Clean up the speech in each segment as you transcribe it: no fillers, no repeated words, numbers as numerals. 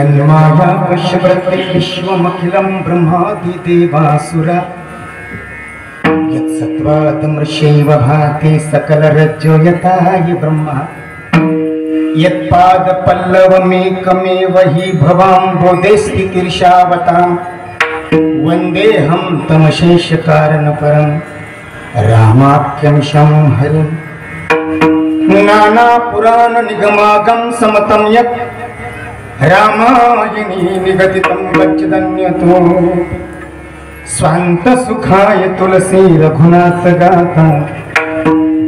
हिरण्यमाया वश्यवृत्ति विश्वमखिलं ब्रह्मादि देवासुरा यत्सत्त्वादमृषैव भाति सकलरज्जो यथा हि ब्रह्मा यत्पादपल्लवमेकमेव हि भवाम्बोधेस्थितिर्षावतां वन्देऽहं तमशेषकारणपरं रामाख्यंशं हरिं नानापुराणनिगमागं समतं यत् रामायणी निगदितं वच्चदन्यतो स्वान्तसुखाय तुलसी रघुनाथ गाथा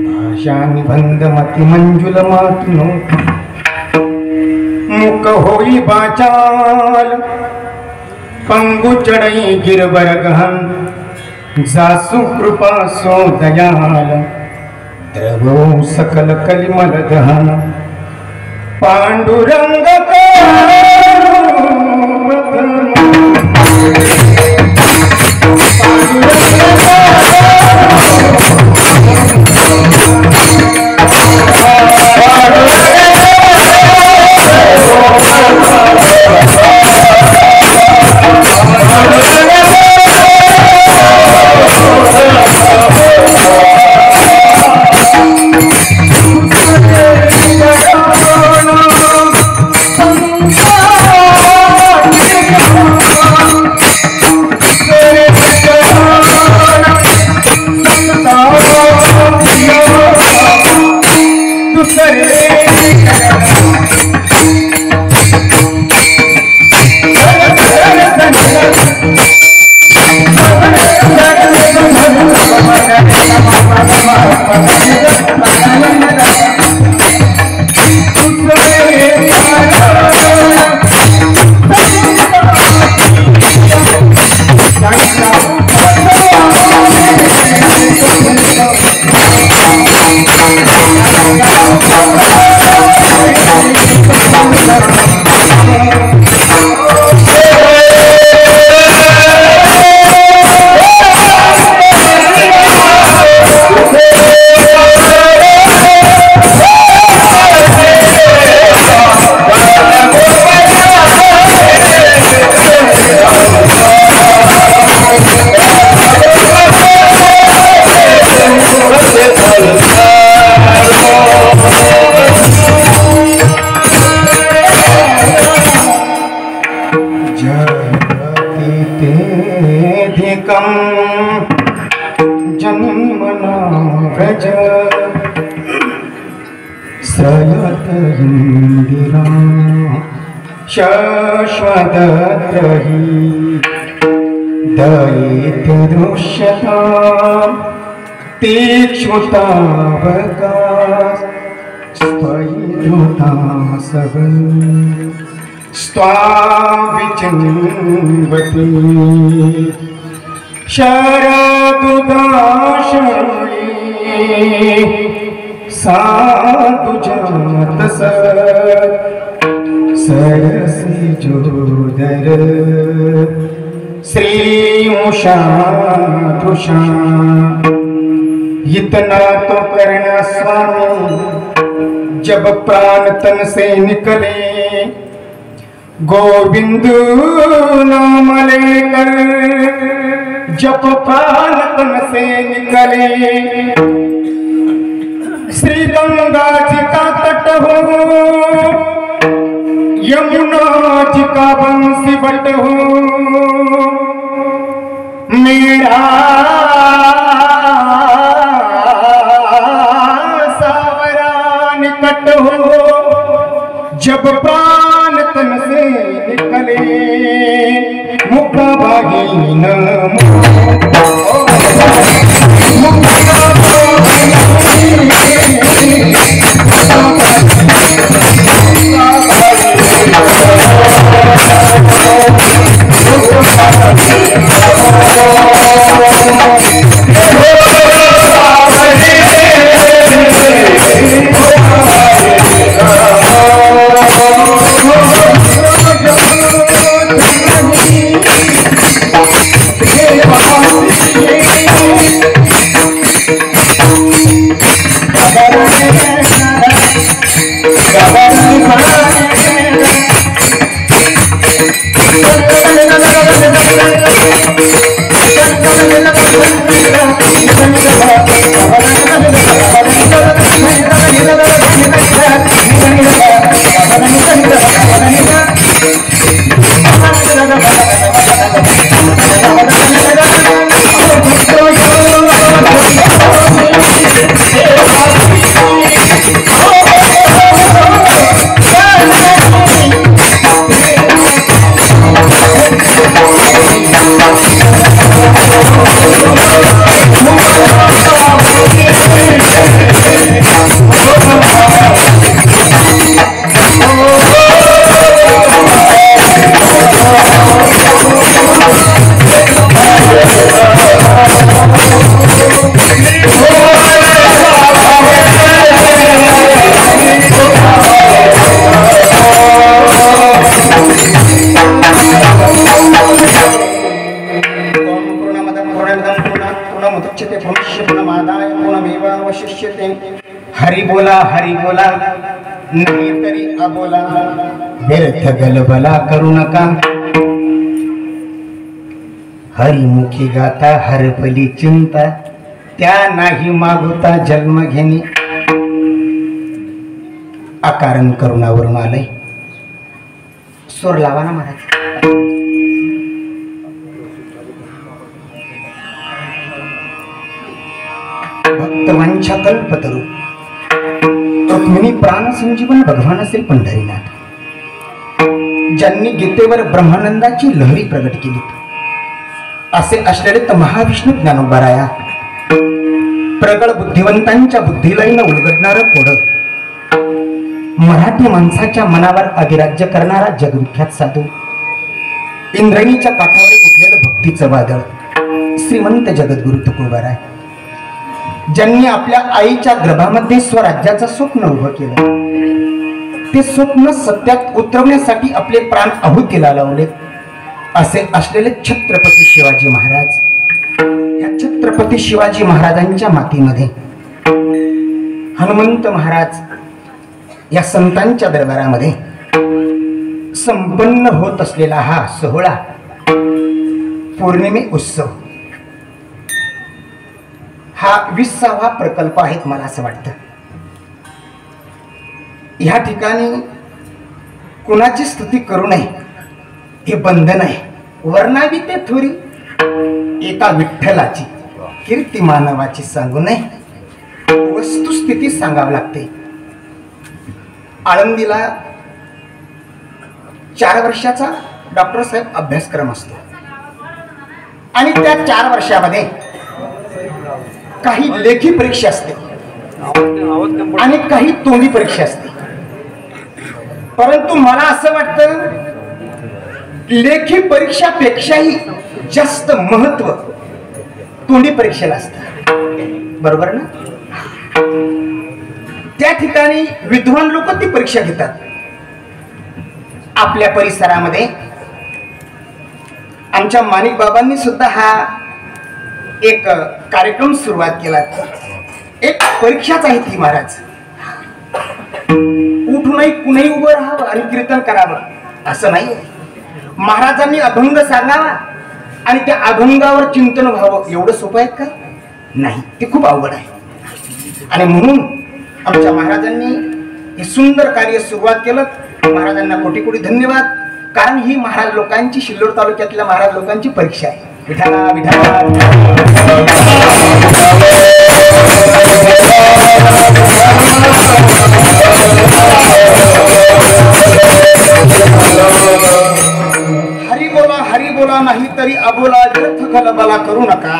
भाषानिबन्धमतिमञ्जुलमातनोति मुख होई बाचाल पंगु चढ़ई गिरवर गहन जासु कृपा सो दयाल द्रवो सकल कलिमल दहन पांडुरंग जन्मना व्रज श्रयत इंदिरा शाश्वतहि दयित दृश्यता तीक्ष्णतावकाश स्वयिता सब स्वाविचिन्वति शरदुदाशयी साधु जात सरसी जोदर श्रीमुषा तुषा इतना तो करना स्वामी जब प्राण तन से निकले गोविंद नाम लेकर जब प्राण तन से निकले श्री गंगा जी का तट हो यमुना जी का बंसी बट हो मेरा सावरा निकट हो जब प्राण तन से निकले मुक्ता भागीन Hey, अवशिष्यते. हरी बोला नाही तरी अबोला. व्यर्थ गलबला करू नका. हरिमुखी गाता हरपली चिंता. त्या नाही मागुता जन्म घेणे. अकारण करुणावरून आलंय. सूर लावा ना महाराज. भक्तवांच्या कल्पतरू रुक्मिणी प्राण संजीवन भगवान असेल पंढरीनाथ. ज्यांनी गीतेवर ब्रह्मानंदाची लहरी प्रगट केली असे असलेले तर महाविष्णू ज्ञानोबाराया. प्रगळ बुद्धिवंतांच्या बुद्धीलाईनं उलगडणारं कोड. मराठी माणसाच्या मनावर अधिराज्य करणारा जगविख्यात साधू. इंद्रायणीच्या काठावर उठलेलं भक्तीचं वादळ श्रीमंत जगद्गुरु तुकोबाराय. ज्यांनी आपल्या आईच्या गर्भामध्ये स्वराज्याचं स्वप्न उभं केलं. ते स्वप्न सत्यात उतरवण्यासाठी आपले प्राण आहुतीला लावले असे असलेले छत्रपती शिवाजी महाराज. या छत्रपती शिवाजी महाराजांच्या मातीमध्ये हनुमंत महाराज या संतांच्या दरबारामध्ये संपन्न होत असलेला हा सोहळा पौर्णिमे उत्सव हा 20वा प्रकल्प आहे. मला असं वाटतं या ठिकाणी कुणाची स्तुती करू नये हे बंधन आहे. वर्णावी ते थोरी एका विठ्ठलाची कीर्ती मानवाची सांगू नये. वस्तुस्थिती सांगावी लागते. आळंदीला 4 वर्षाचा डॉक्टर साहेब अभ्यासक्रम असतो आणि त्या 4 वर्षामध्ये काही लेखी परीक्षा असते आणि काही तोंडी परीक्षा असते. परंतु मला असं वाटतं लेखी परीक्षापेक्षाही जास्त महत्व तोंडी परीक्षेला असतं. बरोबर ना? त्या ठिकाणी विद्वान लोक ती परीक्षा घेतात. आपल्या परिसरामध्ये आमच्या माणिक बाबांनी सुद्धा हा एक कार्यक्रम सुरुवात केला. एक परीक्षाच आहे ती महाराज. उठूनही कुणीही उभं राहावं आणि कीर्तन करावं असं नाही. महाराजांनी अभंग सांगावा आणि त्या अभंगावर चिंतन व्हावं एवढं सोपं आहे का? नाही, ते खूप अवघड आहे. आणि म्हणून आमच्या महाराजांनी हे सुंदर कार्य सुरुवात केलं. महाराजांना कोटी कोटी धन्यवाद. कारण ही महाराज लोकांची, सिल्लोड तालुक्यातल्या महाराज लोकांची परीक्षा आहे. विठाला विठाला. हरी बोला नाही तरी अबोला. व्यर्थ गलबला करू नका.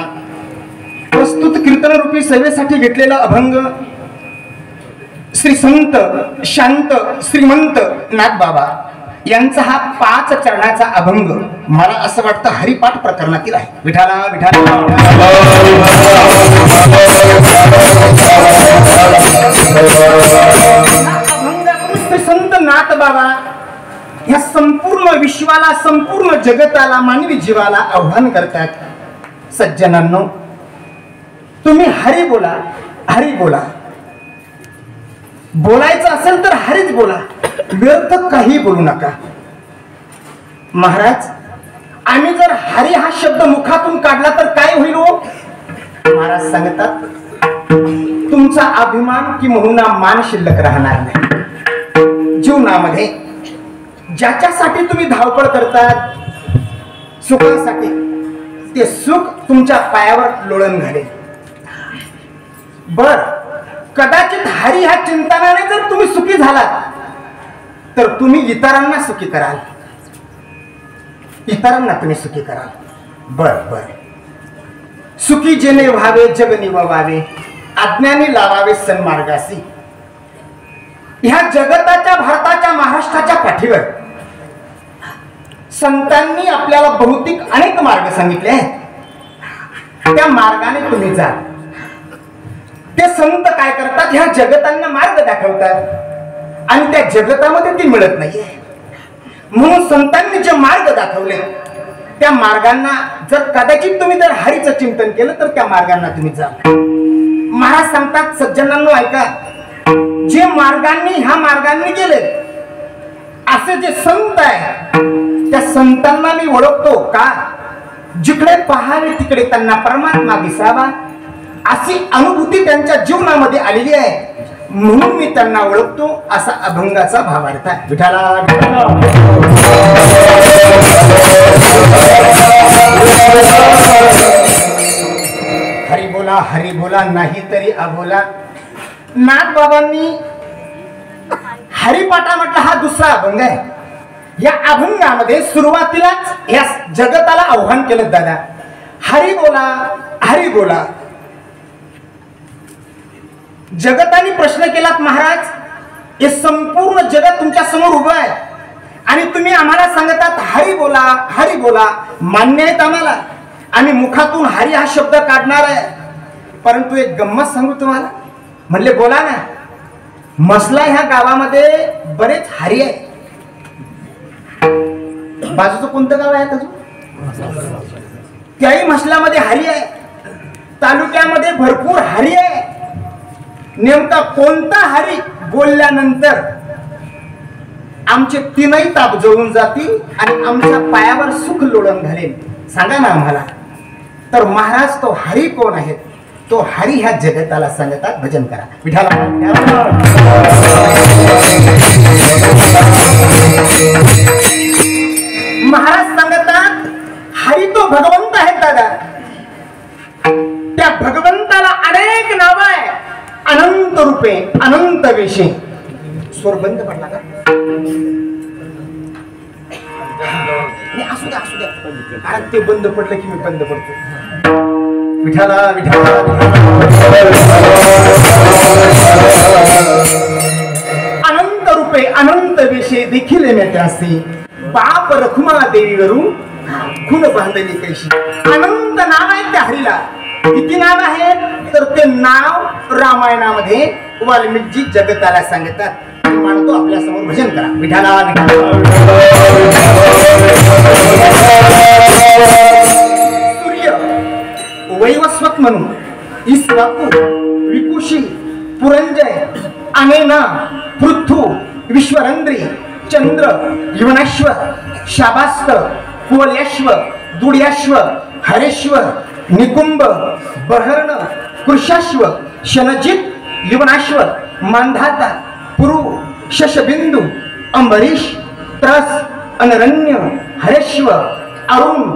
प्रस्तुत कीर्तन रूपी सेवेसाठी घेतलेला अभंग श्री संत शांत श्रीमंत नाथबाबा यांचा हा 5 चरणाचा अभंग मला असं वाटतं हरिपाठ प्रकरणातील आहे. विठाला विठाला. अभंगातून श्री संत नाथबाबा या संपूर्ण विश्वाला, संपूर्ण जगताला, मानवी जीवाला आव्हान करतात. सज्जनांनो, तुम्ही हरी बोला, हरी बोला. बोलायचं असेल तर हरीच बोला. व्यर्थ काही बोलू नका. महाराज, आम्ही जर हरी हा शब्द मुखातून काढला तर काय होईल हो? महाराज सांगतात, तुमचा अभिमान किंवा मान शिल्लक राहणार नाही. जीवनामध्ये ज्याच्यासाठी तुम्ही धावपळ करतात सुखासाठी, ते सुख तुमच्या पायावर लोळण घालेल. बर, कदाचित हरी ह्या चिंतनाने जर तुम्ही सुखी झालात तर तुम्ही इतरांना सुखी कराल. इतरांना तुम्ही सुखी कराल. बर बर. सुखी जेणे व्हावे जग निववावे, अज्ञानी लावावे सन्मार्गासी. ह्या जगताच्या, भारताच्या, महाराष्ट्राच्या पाठीवर संतांनी आपल्याला बहुतेक अनेक मार्ग सांगितले आहेत. त्या मार्गाने तुम्ही जा. ते संत काय करतात? ह्या जगतांना मार्ग दाखवतात आणि त्या जगतामध्ये ती मिळत नाहीये. म्हणून संतांनी जे मार्ग दाखवले त्या मार्गांना जर कदाचित तुम्ही जर हरीचं चिंतन केलं तर त्या मार्गांना तुम्ही जा. महाराज सांगतात, सज्जनांनो ऐका, जे मार्गांनी ह्या मार्गांनी गेले असे जे संत आहे त्या संतांना मी ओळखतो का? जिकडे पाहावे तिकडे त्यांना परमात्मा दिसावा अशी अनुभूती त्यांच्या जीवनामध्ये आलेली आहे, म्हणून मी त्यांना ओळखतो, असा अभंगाचा भावार्थ आहे. विठाला हरी बोला नाही तरी अबोला. नाथ बाबांनी हरिपाठा म्हटलं हा दुसरा अभंग आहे. या अभंगामध्ये सुरुवातीलाच या जगताला आव्हान केलं दादा, हरी बोला हरी बोला. जगताने प्रश्न केलात, महाराज हे संपूर्ण जगत तुमच्या समोर उभं आहे आणि तुम्ही आम्हाला सांगतात हरी बोला हरी बोला. मान्य आहेत आम्हाला, आम्ही मुखातून हरी हा शब्द काढणार आहे, परंतु एक गंमत सांगू तुम्हाला. म्हणले बोला ना. मसला ह्या गावामध्ये बरेच हरी आहे. बाजूचं कोणतं गाव आहे अजून? त्याही मसल्यामध्ये हरी आहे, तालुक्यामध्ये भरपूर हरी आहे. नेमका कोणता हरी बोलल्यानंतर आमचे तीनही ताप जळून जातील आणि आमच्या पायावर सुख लोळण घालेल, सांगा ना आम्हाला. तर महाराज तो हरी कोण आहेत? तो हरी ह्या जगताला सांगतात, भजन करा विठाला. महाराज सांगतात हरी तो भगवंत आहे दादा. त्या भगवंताला अनेक नाव आहे, अनंत रूपे, अनंत वेशे. स्वर बंद पडला का? असू द्या असू द्या, कारण ते बंद पडलं की मी बंद पडतो. विठाला विठाला अनंत रूपे अनंत वेशे देखील नेत्यासी. बाप रखुमा देवीवरून खून बांधली कैशी. अनंत नाव आहे त्या हरीला. किती नाव आहे? तर ते नाव रामायणामध्ये वाल्मिकजी जगताला सांगतात. मानतो आपल्या समोर भजन करा विठाला विठाला. सूर्य वैवस्वत म्हणून, ईश्वाकू, विकुशी, पुरंजय, अनेना, पृथ्वी, विश्वरंद्री, चंद्र, युवनाश्व, शाबास्त, कुवल्याश्व, दुड्याश्व, हरेश्वर, निकुंभ, बहर्ण, कृशाश्व, शनजित, युवनाश्व, मांधाता, पुरु, शशबिंदू, अंबरीश, त्रस, अनरण्य, हरेश्व, अरुण,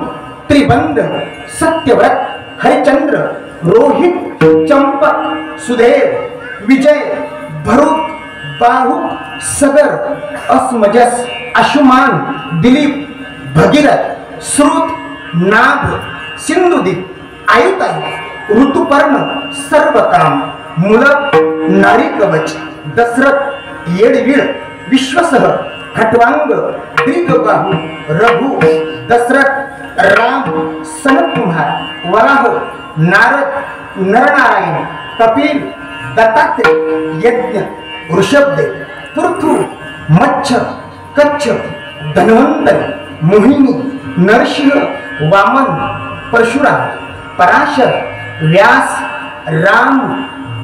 त्रिबंध, सत्यव्रत, हरिचंद्र, रोहित, चंपक, सुदेव, विजय, भरूक, बाहू, सगर, अस्मजस, अशुमान, दिलीप, भगीरथ, श्रुत, नाभ, सिंधुदीप, आयुताई, ऋतुपर्ण, सर्वकाम, मूलक, नारी कवच, दशरथ, येडवीड, विश्वसह, खटवांग, दीर्घबाहू, रघु, दशरथ, राम, सनतकुमार, वराह, नारद, नरनारायण, कपिल, दत्तात्रेय, यज्ञ, ऋषभदेव, पृथु, मच्छ, कच्छ, धन्वंतरी, मोहिनी, नरसिंह, वामन, परशुराम, पराशर, व्यास, राम,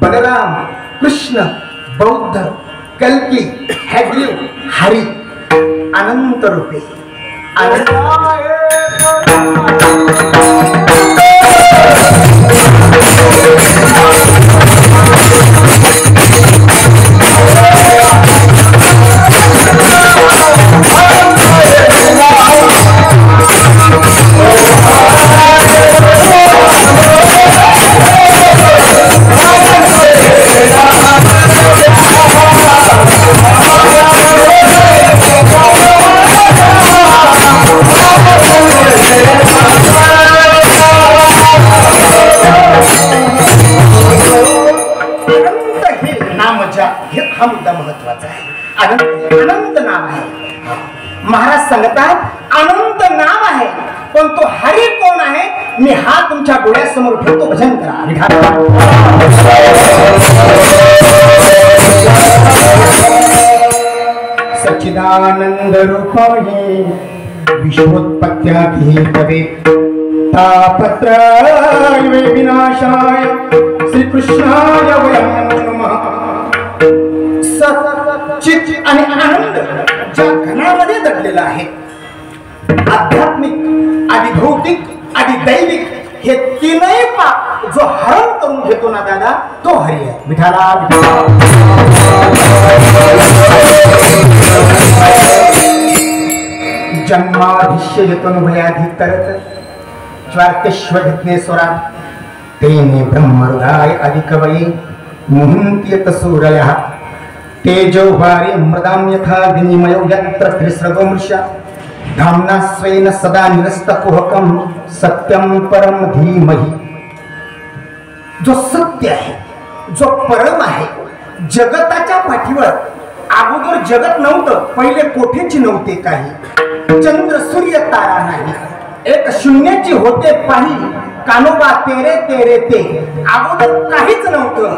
बलराम, कृष्ण, बौद्ध, कल्की, हैग्रीव, हरि. अनंत रूपे अनंत. हा मुद्दा महत्वाचा आहे. अनंत नाव आहे. महाराज सांगतात अनंत नाव आहे, पण तो हरी कोण आहे? मी हा तुमच्या डोळ्यासमोर ठेवतो, भजन करा. सच्चिदानंद रूपाये विश्वोत्पत्त्याधि पदे तापत्रय विनाशाय श्रीकृष्णाय वयं नमः. सत चित आणि आनंद ज्या घनामध्ये दडलेला आहे, आध्यात्मिक आदि भौतिक आदि दैविक हे तीनही पाप जो हरण करून घेतो ना दादा, तो हरी आहे. विठाला जन्माधिष्य येतून भयाधी तरत ज्वार्तेश्वर विघ्नेश्वरा तेने ब्रह्महृदाय अधिकवये मुहंत्यत सूरयः तेजो वारी मृदां यथा विनिमयो यत्र त्रिसर्गो मृषा धाम्ना स्वेन सदा निरस्तकुहकं सत्यं परम धीमहि. जो सत्य आहे, जो परम आहे, जगताच्या पाठीवर अगोदर जगत नव्हतं, पहिले कोठेच नव्हते काही, चंद्र सूर्य तारा नाही, एक शून्याची होते पाही, कानोबा तेरे तेरे ते, अगोदर काहीच नव्हतं,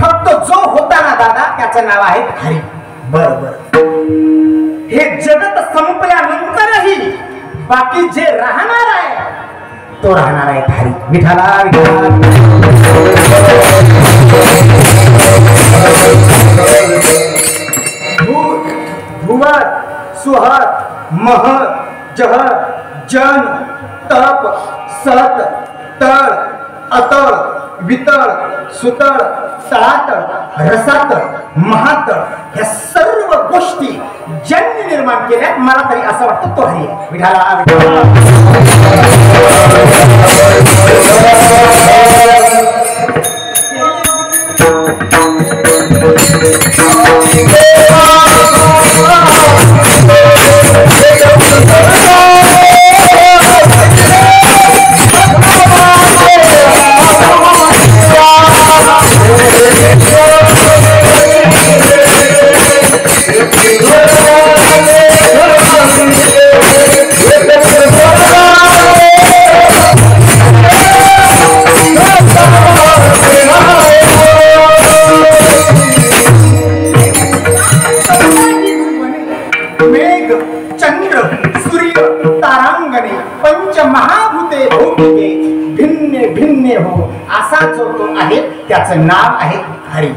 फक्त जो होता ना दादा त्याचं नाव आहे हरी. बरोबर, हे जगत संपल्यानंतरही बाकी जे राहणार आहे तो राहणार आहे हरी. विठाला भूवर सुहर महर जहर जन तप सत तळ अतळ वितळ सुतळ तळातळ रसातळ महातळ ह्या सर्व गोष्टी ज्यांनी निर्माण केल्या, मला तरी असं वाटतं तो हरी आहे. विठाला त्याचं नाव आहे हरी.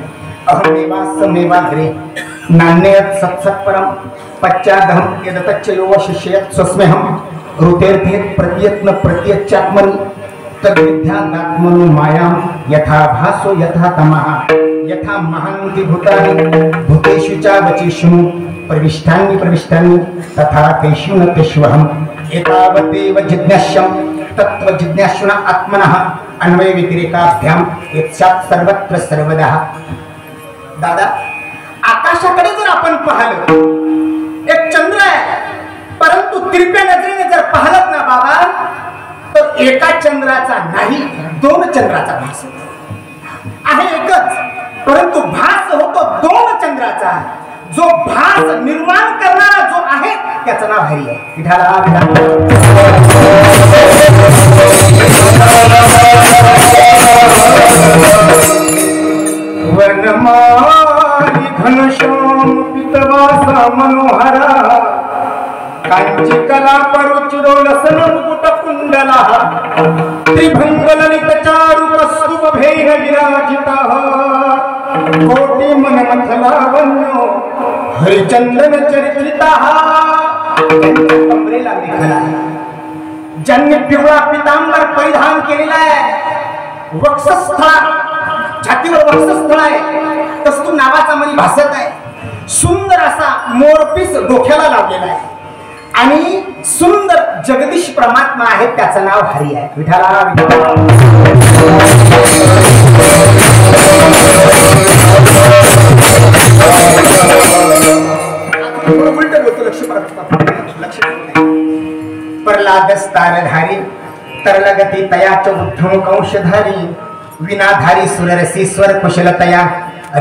अहमेवा समेवा हरे नान्यत् सत्सत्परम पश्चादहं यदतच्चयो शिष्यत् स्वस्म्यहं ऋतेर्थेत प्रत्यत्न प्रत्यच्चात्मनि तद्विद्यात्मनो मायां यथा भासो यथा तमः यथा महान्ति भूतानि भूतेषु च वचेषु प्रविष्टानि प्रविष्टानि तथा तेषु न तेष्वहम् एतावदेव जिज्ञास्यं तत्व जिज्ञासुना आत्मनः अन्वय व्यतिरेकाभ्याम यत्सात सर्वत्र सर्वदा. दादा, आकाशाकडे जर आपण पाहिलं, एक चंद्र आहे, परंतु तिरप्या नजरेने जर पाहिलं ना बाबा, तर एका चंद्राचा नाही, दोन चंद्राचा भास आहे. एकच, परंतु भास होतो दोन चंद्राचा. जो भास निर्माण करणारा जो आहे त्याचं नाव हरी आहे. विठाला वनमाली घनश्याम पितवासा मनोहरा कांची कला परुचिरो लसन मुकुट कुंडला त्रिभंग ललित चारु कस्तुभ भेन विराजिता कोटि मन मथला वन्यो हरिचंदन चरित्रिता. कमरेला लिखला आहे, ज्यांनी पिवळा पितांबर परिधान केलेला आहे, वक्षस्थळा छातीवर वक्षस्थळ आहे, कस्तू नावाचा मणी भासत आहे, सुंदर असा मोरपीस डोक्याला लावलेला आहे आणि सुंदर जगदीश परमात्मा आहे, त्याचं नाव हरी आहे. विठाला उलट बोलतो, लक्ष प्रल्हादस्तारधारी तरलगती तयाच उद्धम कंशधारी विनाधारी सुररसीश्वर कुशलतया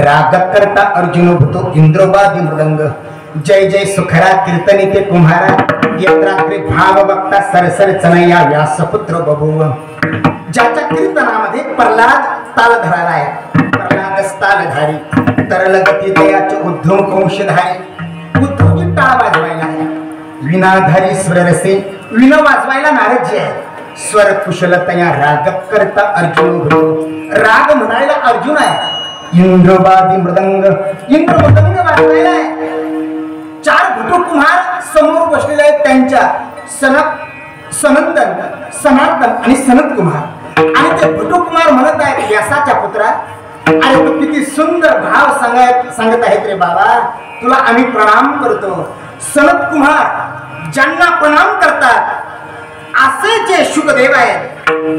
रागकर्ता अर्जुन भूतो इंद्रोबादी मृदंग जय जय सुखरा कीर्तनी ते कुम्हारा यत्राग्रे भाव बघता सरसर चनया व्यासपुत्र बभूव. ज्याच्या कीर्तनामध्ये प्रल्हाद ताल धराला आहे, प्रल्हादस्तालधारी तरलगती तयाच उद्धम कंशधारी, उद्धवची टाळ वाजवायला आहे, विनाधारी सुररसी विण वाजवायला नारदजी आहे, स्वर कुशलतया राग करता अर्जुन होतो. राग म्हणायला अर्जुन आहे. इंद्रवादी मृदंग, इंद्र मृदंग वाजवायला आहे. 4 भटू कुमार समोर बसलेले आहेत. त्यांच्या सनंदन, सनातन आणि सनत कुमार. आणि ते भटू कुमार म्हणत आहेत व्यासाच्या पुत्रा, अरे तू किती सुंदर भाव सांगत आहेत रे बाबा, तुला आम्ही प्रणाम करतो. सनत कुमार ज्यांना प्रणाम करतात असे जे शुकदेव आहेत,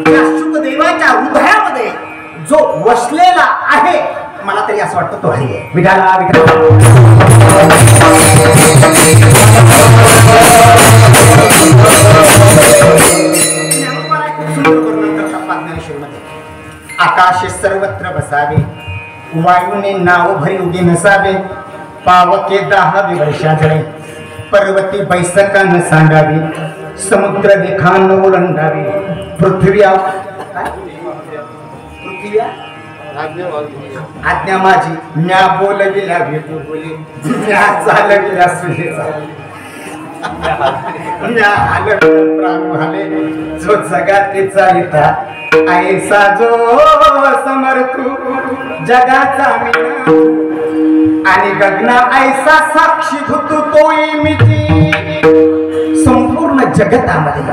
त्या शुकदेवाच्या हृदयामध्ये जो वसलेला आहे, मला तरी असं वाटतं तो हरी आहे. विठाला विठाला खूप सुंदर वर्णन करतात ज्ञानेश्वरीमध्ये. आकाशे सर्वत्र बसावे, वायूने नाव भरी उगे नसावे, पावके दाहावे वर्षा जळे, पर्वती बैसका न सांडावी, समुद्र देखा न ओलांडावी, पृथ्वी आज्ञा माझी म्या बोलविल्या भेटू बोले, म्या चालविल्या सुलेचा, म्या हालविल्या प्राण भाले, जो जगाते चालिता ऐसा जो समर्थू जगाचा मीना, आणि गगना ऐसा साक्षी होतो तोही मिती. संपूर्ण जगतामध्ये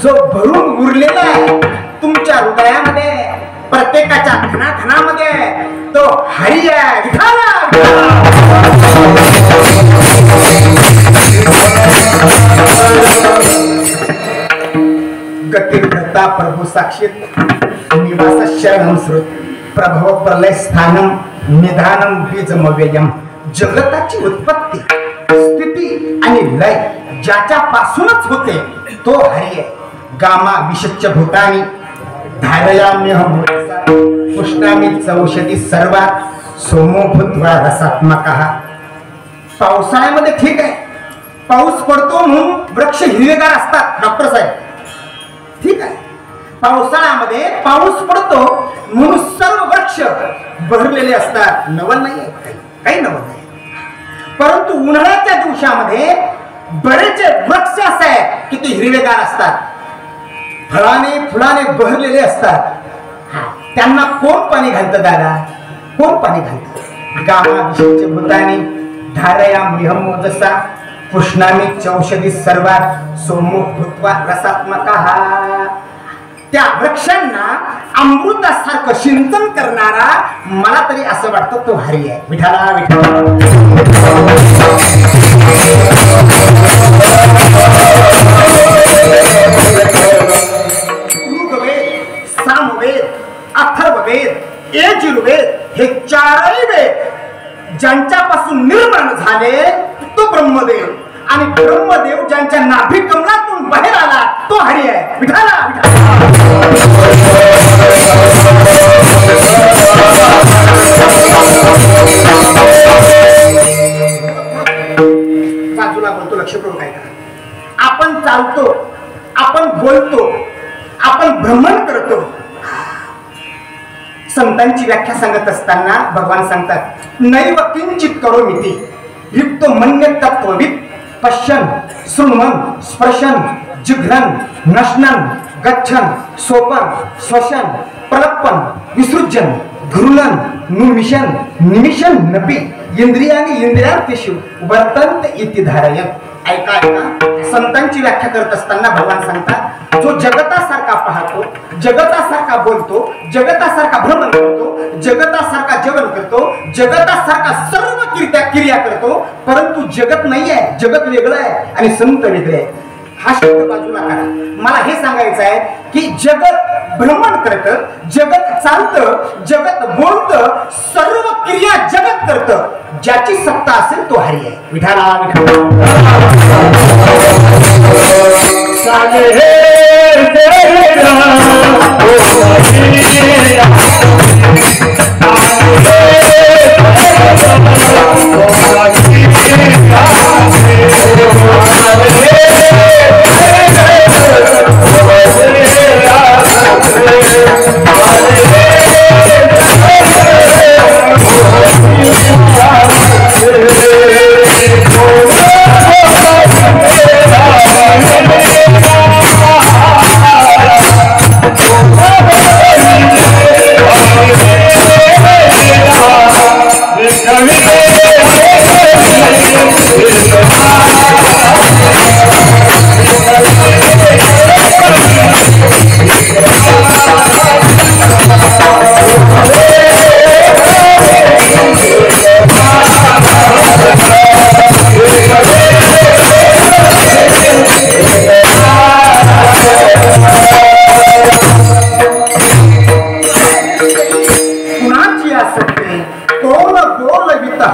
जो भरून उरलेला आहे तुमच्या हृदयामध्ये, प्रत्येकाच्या घनाघनामध्ये, तो हरी आहे. गतिव्रता प्रभू साक्षीत निवास शरणं श्रुत, प्रभव प्रलय स्थानम निधानम बीजमव्ययम. जगताची उत्पत्ती, स्थिती आणि लय ज्याच्या पासूनच होते तो हरी आहे. गामा विशच्च भूतानी धारयाम्यहं पुष्णामी चौषधी सर्वात सोमो भूत्वा रसात्मकः. पावसाळ्यामध्ये ठीक आहे, पाऊस पडतो म्हणून वृक्ष हिरवेगार असतात डॉक्टर साहेब, ठीक आहे. पावसाळ्यामध्ये पाऊस पडतो म्हणून सर्व वृक्ष बहरलेले असतात, नवल नाही आहे, काही नवल नाही. परंतु उन्हाळ्याच्या दिवसामध्ये बरेच वृक्ष असे आहेत की ते हिरवेगार असतात, फळाने फुलाने बहरलेले असतात. त्यांना कोण पाणी घालतं दादा, कोण पाणी घालतं? गामा विशेष भूतानी धारयाम्यहं मोजसा पुष्णामी चौषधी सर्वात सोमो भूत्वा रसात्मकः. त्या वृक्षांना अमृतासारखं सिंचन करणारा मला तरी असं वाटतं तो हरी आहे. विठाला विठाला ऋग्वेद, सामवेद, अथर्ववेद, यजुर्वेद हे 4ही वेद ज्यांच्यापासून निर्माण झाले तो ब्रह्मदेव, आणि ब्रह्मदेव ज्यांच्या नाभी कमलातून बाहेर आला तो हरी आहे. विठाला बाजूला बोलतो, लक्षपूर्वक काय करा. आपण चालतो, आपण बोलतो, आपण भ्रमण करतो. संतांची व्याख्या सांगत असताना भगवान सांगतात नैव किंचित करोमीति युक्तो मन्य तत्वविद पश्यन शृण्वन् स्पर्शन जिघ्रन नश्नन गच्छन सोपन स्वशन प्रलप्पन विसृजन घृणन नुमिशन निमिशन नपी इंद्रियानी इंद्रियार्थेषु वर्तन्त इति धारयन्. ऐका ऐका, संतांची व्याख्या करत असताना भगवान सांगतात जो जगतासारखा पाहतो, जगतासारखा बोलतो, जगतासारखा भ्रमण करतो, जगतासारखा जेवण करतो, जगतासारखा सर्व क्रिया करतो, परंतु जगत नाही आहे, जगत वेगळं आहे आणि संत वेगळे आहे. हा शब्द बाजूला करा. मला हे सांगायचं आहे की जगत भ्रमण करतं, जगत चालतं, जगत बोलतं, सर्व क्रिया जगत करतं, ज्याची सत्ता असेल तो हरी आहे. विठाला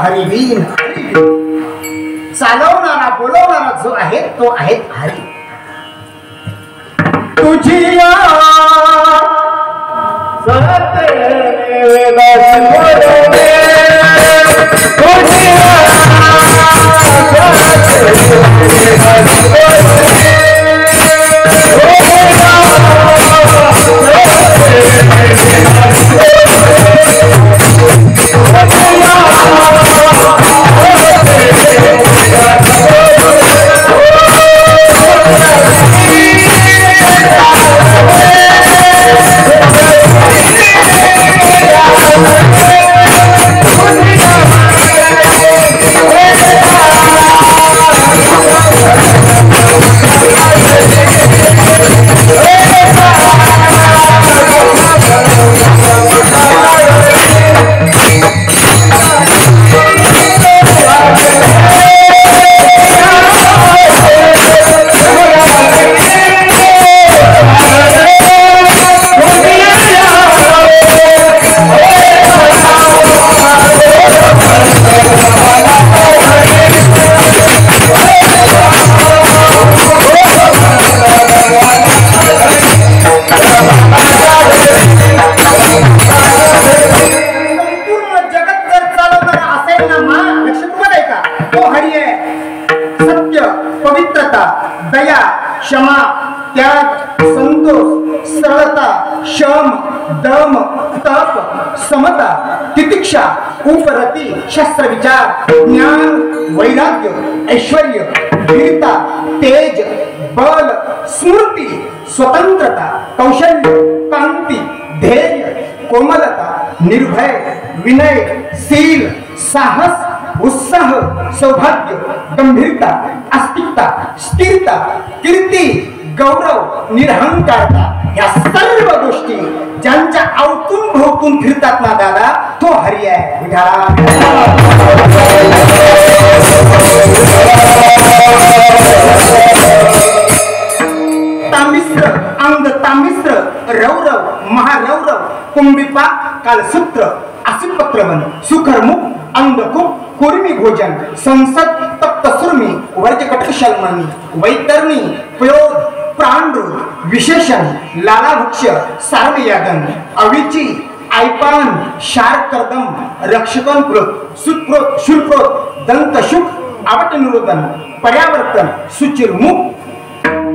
हरिवीन चालवणारा बोलवणारा जो आहे तो आहे हरी. तुझी दया क्षमा त्याग संतोष सरलता शम दम तप समता तितिक्षा उपरती शस्त्र विचार ज्ञान वैराग्य ऐश्वर्य वीरता तेज बल स्मृती स्वतंत्रता कौशल्य कांती धैर्य कोमलता निर्भय विनय शील साहस उत्साह सौभाग्य गंभीरता आस्तिकता स्थिरता कीर्ती गौरव निरहंकारता या सर्व गोष्टी ज्यांच्या अवतून भोवतून फिरतात ना दादा तो हरी आहे. तांबिस्त्र अंग तांबिस्त्र रौरव महारौरव कुंभिपा कालसूत्र असिपत्रवन सुखरमुख अंधकुप कुर्मी भोजन संसद तप्त सुर्मी वर्जकटक शल्मणी वैतरणी पयोध प्राणरूप विशेषण लालाभक्ष्य सार्वयागन अविची आयपान शार कर्दम रक्षकन कृत सुत्रोत शुल्प्रोत दंतशुक आवट निरोधन पर्यावर्तन सुचिरमुख.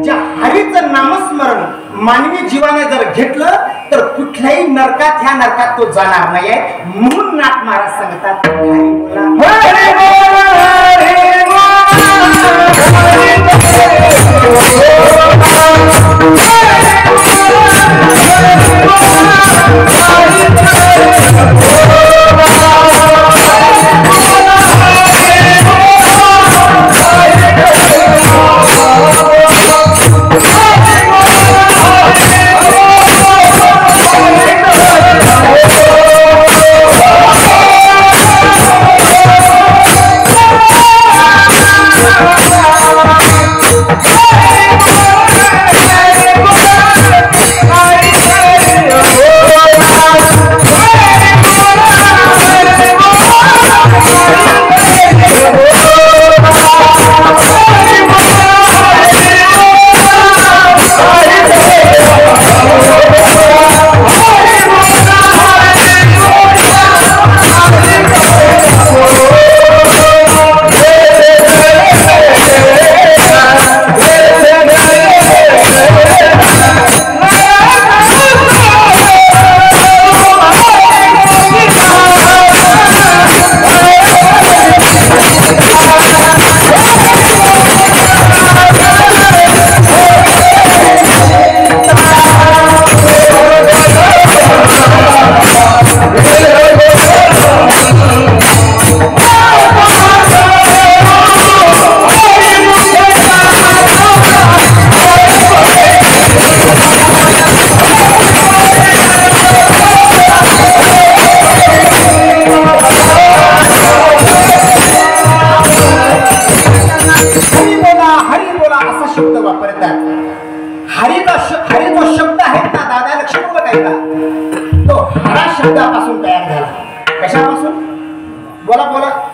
ज्या हरीचं नामस्मरण मानवी जीवाने जर घेतलं तर कुठल्याही नरकात ह्या नरकात तो जाणार नाहीये. म्हणून नाथ महाराज सांगतात हरी बोला हरी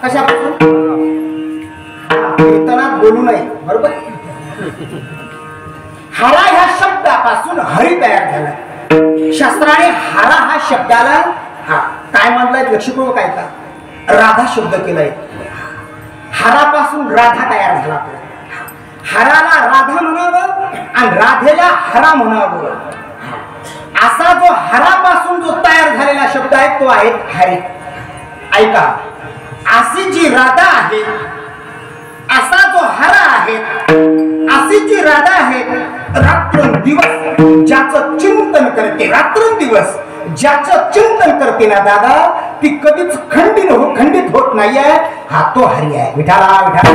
कशापासून? कीर्तनात बोलू नये, बरोबर. हरा ह्या शब्दापासून हरी तयार झाला. शास्त्राने हरा हा शब्दाला काय म्हणलाय लक्षपूर्वक काय का? राधा शब्द केलाय. हरापासून राधा तयार झाला. हराला राधा म्हणावं आणि राधेला हरा म्हणावं. असा जो हरापासून जो तयार झालेला शब्द आहे तो आहे हरी. ऐका, अशी जी राधा आहे, असा जो हरा आहे, अशी जी राधा आहे, रात्रंदिवस ज्याचं चिंतन करते, रात्रंदिवस ज्याचं चिंतन करते ना दादा, ती कधीच खंडित होत नाहीये. हा तो हरी आहे. विठाला विठाला.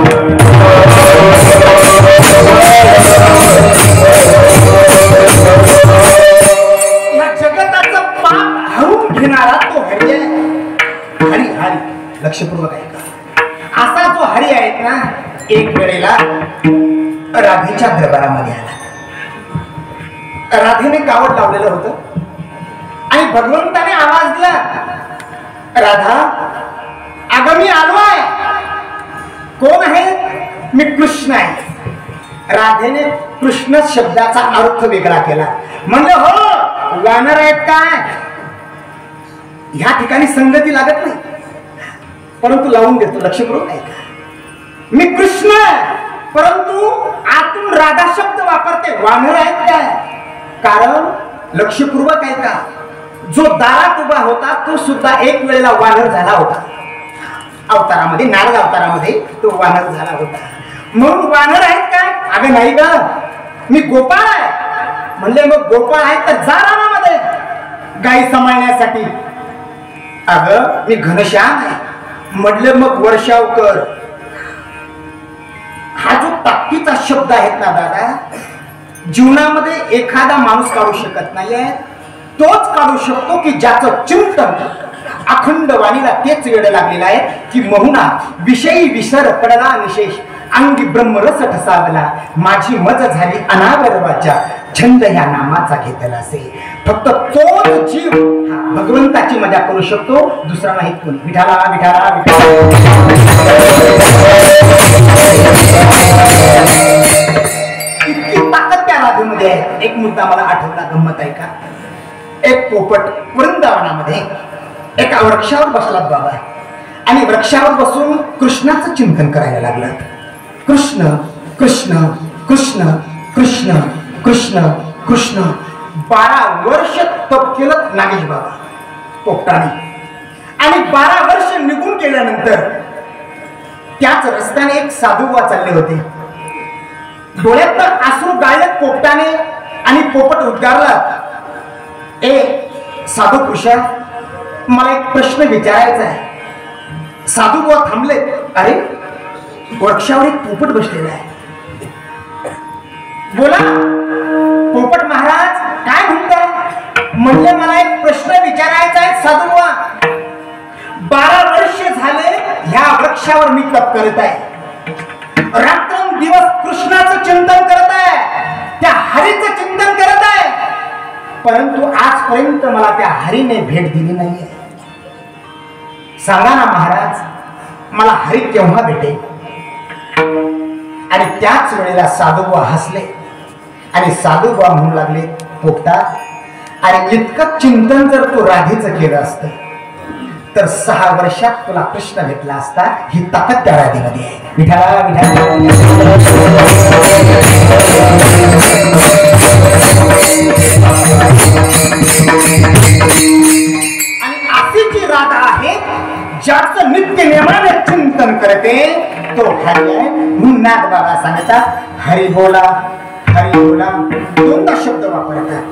या जगताचं पाप हरून घेणारा तो हरी आहे. हरी हरी लक्षपूर्वक आहे का? असा जो हरी आहे ना, एक वेळेला राधेच्या दरबारामध्ये आला. राधेने कावड लावलेलं होतं आणि भगवंताने आवाज दिला, राधा अगं मी आलो आहे. कोण आहे? मी कृष्ण आहे. राधेने कृष्ण शब्दाचा अर्थ वेगळा केला. म्हणलं हो वानर आहेत काय? ह्या ठिकाणी संगती लागत नाही, परंतु लावून देतो. लक्षपूर्वक आहे का? मी कृष्ण, परंतु आतून राधा शब्द वापरते. वानर आहेत काय? कारण लक्षपूर्वक आहे का, जो दारात उभा होता तो सुद्धा एक वेळेला वानर झाला होता. अवतारामध्ये, नारद अवतारामध्ये तो वानर झाला होता. म्हणून वानर आहेत काय? अगं नाही ग, मी गोपाळ आहे. म्हणले मग गोपाळ आहेत तर जा रानामध्ये गाई सांभाळण्यासाठी. अगं मी घनश्याम आहे. म्हटलं मग वर्षाव कर. हा जो ताकदीचा शब्द आहेत ना दादा, जीवनामध्ये एखादा माणूस काढू शकत नाहीये. तोच काढू शकतो की ज्याचं चिंतन अखंड वाणीला तेच वेळ लागलेला आहे की महुना विषयी विसर पडला निशेष, अंगी ब्रह्मरस ठसावला, माझी मज झाली अनावर वाचा, छंद ह्या नामाचा घेतला असे. फक्त तोच जीव भगवंताची मजा करू शकतो, दुसरा नाही कोणी. विठाला विठाला इतकी ताकद त्या राधेमध्ये आहे. एक मुद्दा मला आठवला, गंमत आहे का? एक पोपट वृंदावनामध्ये एका वृक्षावर बसलात बाबा, आणि वृक्षावर बसून कृष्णाचं चिंतन करायला लागला. कृष्ण कृष्ण कृष्ण कृष्ण कृष्ण कृष्ण. 12 वर्ष तप केलं नागेश बाबा पोपटाने. आणि 12 वर्ष निघून गेल्यानंतर त्याच रस्त्याने एक साधुबुवा चालले होते. डोळ्यात आसरू गाळत पोपटाने, आणि पोपट उद्गारला, ए साधू पुरुषा, मला एक प्रश्न विचारायचा आहे. साधुबुवा थांबले. अरे वृक्षावर एक पोपट बसलेला आहे. बोला पोपट महाराज काय म्हणताय? म्हणले मला एक प्रश्न विचारायचा आहे साधुबुवा. 12 वर्ष झाले ह्या वृक्षावर मी तप करत आहे, रात्रंदिवस कृष्णाचं चिंतन करत आहे, त्या हरीचं चिंतन करत आहे, परंतु आजपर्यंत मला त्या हरीने भेट दिली नाहीये. सांगा ना महाराज, मला हरी केव्हा भेटेल? आणि त्याच वेळेला साधुबुवा हसले आणि साधुबुवा म्हणू लागले, पोपटा, अरे इतकं चिंतन जर तू राधेचं केलं असतं तर 6 वर्षात तुला कृष्ण भेटला असता. ही ताकद त्या राधेमध्ये आहे. विठाला विठाला. आणि अशी जी राधा आहे ज्याचं नित्य नेमाने चिंतन करते तो हरी आहे. म्हणून नाथ बाबा सांगतात, हरी बोला हरी बोला. 2दा शब्द वापरतात.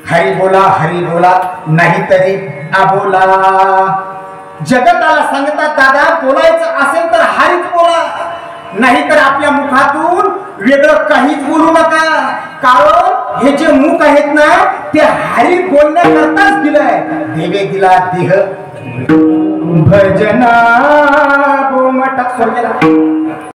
हरी बोला नाहीतरी अबोला. जगताला सांगतात दादा, बोलायचं असेल तर हरीच बोला, नाहीतर आपल्या मुखातून वेगळं काहीच बोलू नका. कारण हे जे मुख आहेत ना ते हरी बोलण्याकरताच दिलंय. देवे दिला देह भजना गोमटा स्वर्गाला.